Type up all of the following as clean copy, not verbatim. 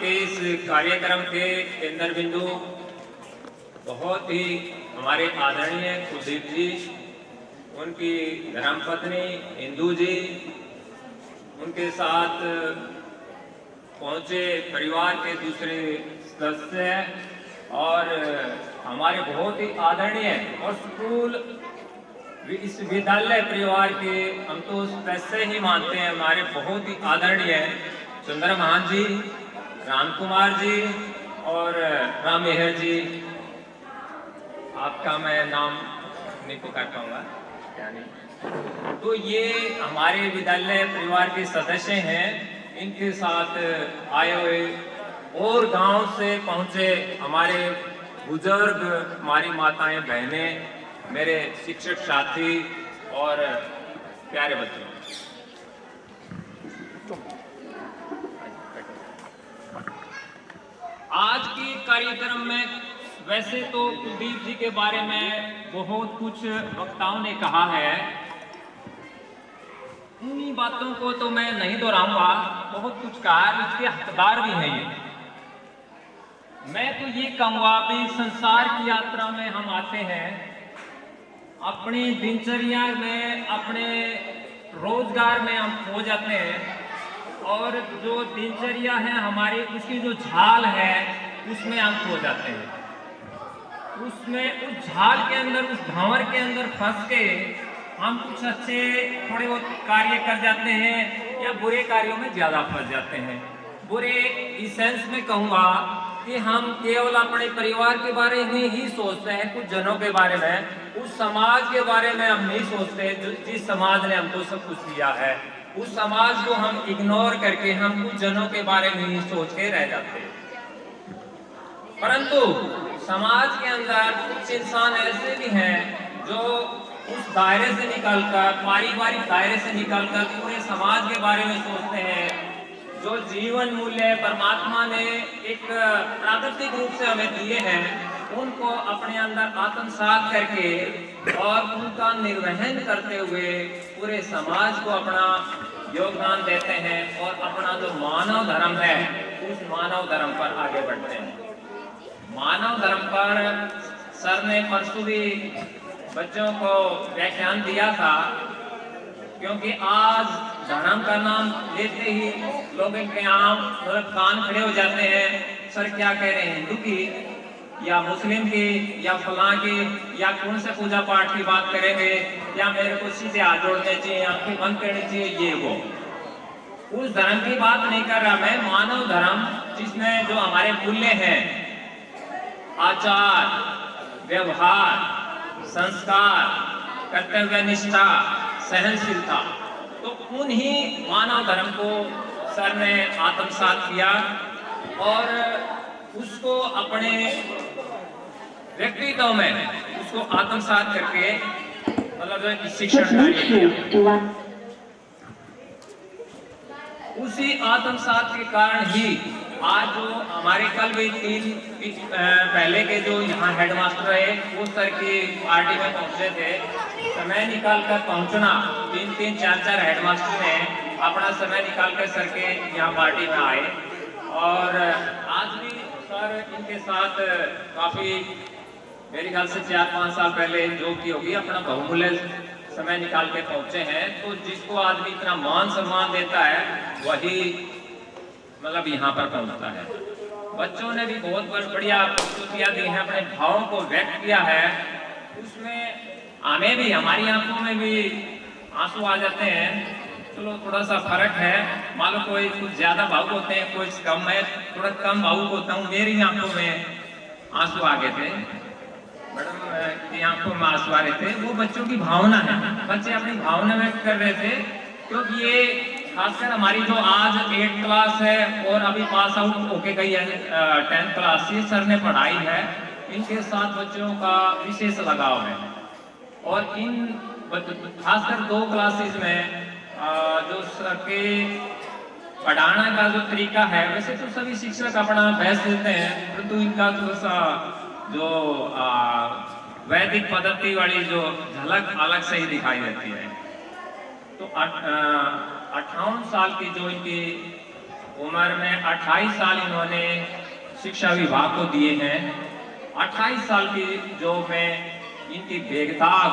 के इस कार्यक्रम के केंद्र बिंदु बहुत ही हमारे आदरणीय कुलदीप जी, उनकी धर्मपत्नी इंदू जी, उनके साथ पहुंचे परिवार के दूसरे सदस्य और हमारे बहुत ही आदरणीय और स्कूल इस विद्यालय परिवार के हम तो सदस्य ही मानते हैं, हमारे बहुत ही आदरणीय सुंदर महान जी, राम कुमार जी और राम मेहर जी। आपका मैं नाम नहीं पुकार पाऊंगा क्या नहीं। तो ये हमारे विद्यालय परिवार के सदस्य हैं, इनके साथ आए हुए और गांव से पहुंचे हमारे बुजुर्ग, हमारी माताएं बहनें, मेरे शिक्षक साथी और प्यारे बच्चों, आज के कार्यक्रम में वैसे तो कुलदीप जी के बारे में बहुत कुछ वक्ताओं ने कहा है, उन्हीं बातों को तो मैं नहीं दोहराऊंगा, बहुत कुछ कहा, इसके हकदार भी हैं ये। मैं तो ये कहूँगा भी संसार की यात्रा में हम आते हैं, अपनी दिनचर्या में, अपने रोजगार में हम खो जाते हैं और जो दिनचर्या है हमारी, उसकी जो झाल है उसमें हम खो जाते हैं। उसमें उस झाल के अंदर, उस भंवर के अंदर फंस के हम कुछ अच्छे थोड़े बहुत कार्य कर जाते हैं या बुरे कार्यों में ज़्यादा फंस जाते हैं। बुरे इस सेंस में कहूँगा कि हम केवल अपने परिवार के बारे में ही सोचते हैं, कुछ जनों के बारे में, उस समाज के बारे में हम नहीं सोचते जिस समाज ने हमको सब कुछ दिया है। उस समाज को हम इग्नोर करके हम कुछ जनों के बारे में ही सोच के रह जाते हैं। परंतु समाज के अंदर कुछ इंसान ऐसे भी हैं जो उस दायरे से निकलकर, पारिवारिक दायरे से निकलकर पूरे समाज के बारे में सोचते हैं। जो जीवन मूल्य परमात्मा ने एक प्राकृतिक रूप से हमें दिए हैं, उनको अपने अंदर आत्मसात करके और उनका निर्वहन करते हुए पूरे समाज को अपना योगदान देते हैं और अपना जो मानव धर्म है उस मानव धर्म पर आगे बढ़ते हैं। मानव धर्म पर सर ने परसों भी बच्चों को व्याख्यान दिया था, क्योंकि आज धर्म का नाम लेते ही लोग के आम मतलब कान खड़े हो जाते हैं। सर क्या कह रहे हैं, हिंदू की या मुस्लिम की या फलां की या कौन से पूजा पाठ की बात करेंगे या मेरे को सीधे हाथ जोड़ने चाहिए, आंखें बंद करनी चाहिए, ये वो। उस धर्म की बात नहीं कर रहा मैं, मानव धर्म जिसमें जो हमारे मूल्य हैं, आचार, व्यवहार, संस्कार, कर्तव्य निष्ठा, सहनशीलता, तो उन्हीं मानव धर्म को सर ने आत्मसात किया और उसको अपने व्यक्तित्व में उसको आत्मसात करके मतलब शिक्षण कार्य किया। उसी आत्मसात के कारण ही आज जो हमारे कल भी 3 पहले के जो यहाँ हेडमास्टर है वो सर की पार्टी में पहुंचे थे। समय निकाल कर पहुंचना, 3-3, 4-4 हेडमास्टर ने अपना समय निकाल कर सर के यहाँ पार्टी में आए और आज भी सर इनके साथ काफी मेरे ख्याल से 4-5 साल पहले जो की होगी अपना बहुमूल्य समय निकाल के पहुंचे हैं। तो जिसको आदमी इतना मान सम्मान देता है वही मतलब यहाँ पर पहुंचता है। बच्चों ने भी बहुत बढ़िया प्रस्तुतियां दी हैं, अपने भावों को व्यक्त किया है। उसमें हमें भी, हमारी आंखों में भी आंसू आ जाते हैं। चलो थोड़ा सा फर्क है, मान लो कोई कुछ ज्यादा भावुक होते हैं, कोई कम है, थोड़ा कम भावुक होता हूँ। मेरी आंखों में आंसू आ गए थे, मैडम की आंखों में आंसू आ रहे थे। वो बच्चों की भावना है, बच्चे अपनी भावना व्यक्त कर रहे थे। क्योंकि ये खासकर हमारी जो आज 8th क्लास है और अभी पास आउट होके गई है 10th क्लास, ये सर ने पढ़ाई है, इनके साथ बच्चों का विशेष लगाव है। और इन खासकर 2 क्लासेस में जो सर के पढ़ाने का जो तरीका है, वैसे तो सभी शिक्षक अपना बेस्ट देते हैं, परंतु इनका थोड़ा सा जो वैदिक पद्धति वाली जो झलक अलग से ही दिखाई देती है। तो 58 साल की जो इनकी उम्र में 28 साल इन्होंने शिक्षा विभाग को दिए हैं। 28 साल की जॉब में इनकी बेगताब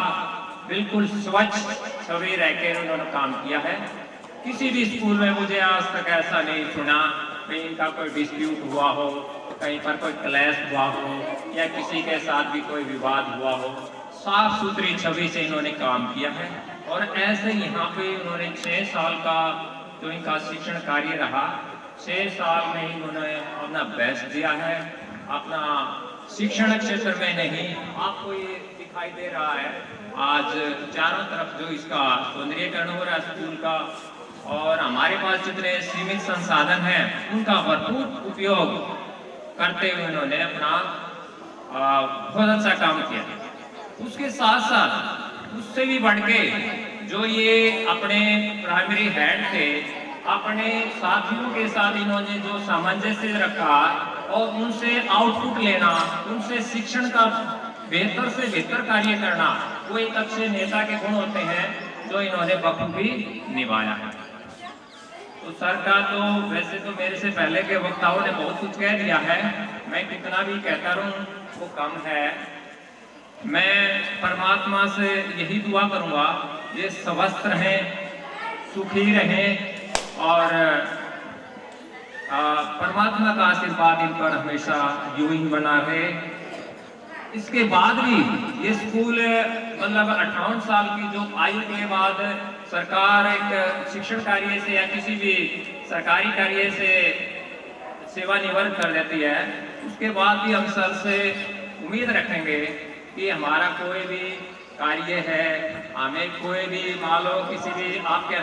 बिल्कुल स्वच्छ छवि रहकर उन्होंने काम किया है। किसी भी स्कूल में मुझे आज तक ऐसा नहीं सुना कि इनका कोई डिस्प्यूट हुआ हो, कहीं पर कोई क्लैश हुआ हो या किसी के साथ भी कोई विवाद हुआ हो। साफ सुथरी छवि से इन्होंने काम किया है और ऐसे यहाँ पे उन्होंने 6 साल का जो इनका शिक्षण कार्य रहा, 6 साल में इन्होंने अपना बेस्ट दिया है। अपना शिक्षण क्षेत्र में नहीं, आपको ये दिखाई दे रहा है आज चारों तरफ जो इसका सौंदर्यीकरण हो रहा है स्कूल का, और हमारे पास जितने सीमित संसाधन हैं उनका भरपूर उपयोग करते हुए उन्होंने अपना बहुत अच्छा काम किया। उसके साथ साथ उससे भी बढ़ के जो ये अपने प्राइमरी हेड थे, अपने साथियों के साथ इन्होंने जो सामंजस्य रखा और उनसे आउटपुट लेना, उनसे शिक्षण का बेहतर से बेहतर कार्य करना, वो एक अच्छे नेता के गुण होते हैं जो इन्होंने बखूबी निभाया है। तो सर का तो वैसे तो मेरे से पहले के वक्ताओं ने बहुत कुछ कह दिया है, मैं कितना भी कहता रहूं वो कम है। मैं परमात्मा से यही दुआ करूंगा ये स्वस्थ रहें, सुखी रहें और परमात्मा का आशीर्वाद इन पर हमेशा यूं ही बना रहे। इसके बाद भी ये स्कूल मतलब 58 साल की जो आयु के बाद सरकार एक शिक्षण कार्य से या किसी भी सरकारी कार्य से सेवानिवृत्त कर देती है, उसके बाद भी हम सर से उम्मीद रखेंगे कि हमारा कोई भी कार्य है, हमें कोई भी मान लो किसी भी आपके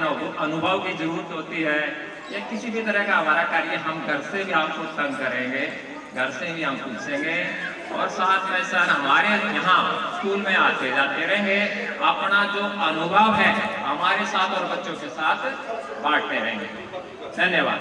अनुभव की जरूरत होती है या किसी भी तरह का हमारा कार्य, हम घर से भी आपको तंग करेंगे, घर से भी हम पूछेंगे और साथ में सर हमारे यहाँ स्कूल में आते जाते रहेंगे। अपना जो अनुभव है हमारे साथ और बच्चों के साथ बांटते रहेंगे। धन्यवाद।